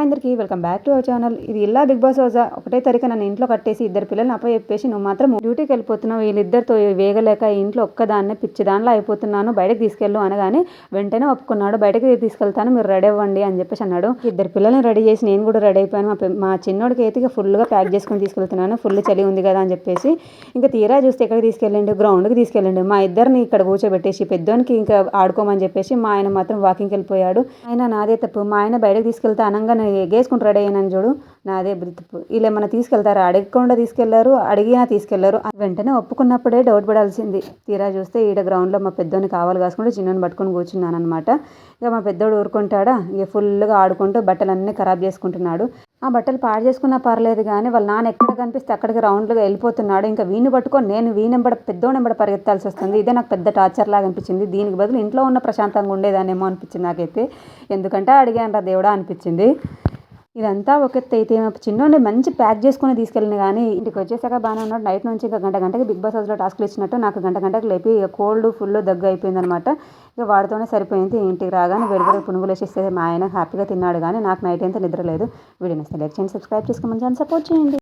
అందరికీ welcome back to our channel. ఇది ఇలా బిగ్ బాస్ హౌస్ ఒకటే తారీఖు నన్ను ఇంట్లో కట్టేసి ఇద్దరు పిల్లల్ని అప్పచెప్పేసి నువ్వు మాత్రం డ్యూటీకి వెళ్ళిపోతున్నావు, వీళ్ళిద్దరితో వేగలేక ఇంట్లో ఒక్కదాన్నే పిచ్చి దానిలో అయిపోతున్నాను, బయటకు తీసుకెళ్ళు అనగానే వెంటనే ఒప్పుకున్నాడు. బయటకు తీసుకెళ్తాను, మీరు రెడీ అవ్వండి అని చెప్పేసి అన్నాడు. ఇద్దరు పిల్లల్ని రెడీ చేసి నేను కూడా రెడీ అయిపోయాను. మా చిన్నోడికి అయితే ఫుల్గా ప్యాక్ చేసుకుని తీసుకెళ్తున్నాను, ఫుల్ చలి ఉంది కదా అని చెప్పేసి. ఇంకా తీరా చూస్తే ఎక్కడికి తీసుకెళ్ళండి, గ్రౌండ్కి తీసుకెళ్ళండి. మా ఇద్దరిని ఇక్కడ కూర్చోబెట్టేసి పెద్దోనికి ఇంకా ఆడుకోమని చెప్పేసి మా ఆయన మాత్రం వాకింగ్కి వెళ్ళిపోయాడు. ఆయన నాదే తప్పు, మా ఆయన బయటకు తీసుకెళ్తే అనగా ఎగేసుకుంటూ రెడీ అయ్యానని చూడు, నాదే తప్పు. వీళ్ళు ఏమన్నా తీసుకెళ్తారా? అడగకుండా తీసుకెళ్లారు, అడిగినా తీసుకెళ్లారు. వెంటనే ఒప్పుకున్నప్పుడే డౌట్ పడాల్సింది. తీరా చూస్తే ఈడ గ్రౌండ్లో మా పెద్దోని కావాలి కాసుకుంటూ చిన్నోని పట్టుకొని కూర్చున్నాను అనమాట. ఇక మా పెద్దోడు ఊరుకుంటాడా, ఇక ఫుల్గా ఆడుకుంటూ బట్టలన్నీ ఖరాబ్ చేసుకుంటున్నాడు. ఆ బట్టలు పాడు చేసుకున్నా పర్లేదు కానీ వాళ్ళ నాన్న ఎక్కడ కనిపిస్తే అక్కడికి రౌండ్లుగా వెళ్ళిపోతున్నాడు. ఇంకా వీణి పట్టుకొని నేను పెద్దోనెంబడ పరిగెత్తాల్సి వస్తుంది. ఇదే నాకు పెద్ద టార్చర్ లాగా అనిపించింది. దీనికి బదులు ఇంట్లో ఉన్న ప్రశాంతంగా ఉండేదానేమో అనిపించింది నాకైతే. ఎందుకంటే అడిగాను రా దేవుడా అనిపించింది. ఇదంతా ఒక ఎత్తు అయితే చిన్నోడిని మంచి ప్యాక్ చేసుకుని తీసుకెళ్ళిన కానీ ఇంటికి వచ్చేసాక బాగానే ఉన్నాడు. నైట్ నుంచి ఇంకా గంటకి బిగ్ బాస్ హౌస్లో టాస్క్లు ఇచ్చినట్టు నాకు గంటకు లేపి కోల్డ్ ఫుల్ దగ్గు అయిపోయింది అనమాట. ఇక వాడితోనే సరిపోయింది. ఇంటికి రాగానే వేడివేడి పునుగులు వేసిస్తే మా ఆయన హ్యాపీగా తిన్నాడు. కానీ నాకు నైట్ అంతా నిద్ర లేదు. వీడియో నచ్చితే లైక్ చేయండి, సబ్స్క్రైబ్ చేసుకోమని సపోర్ట్ చేయండి.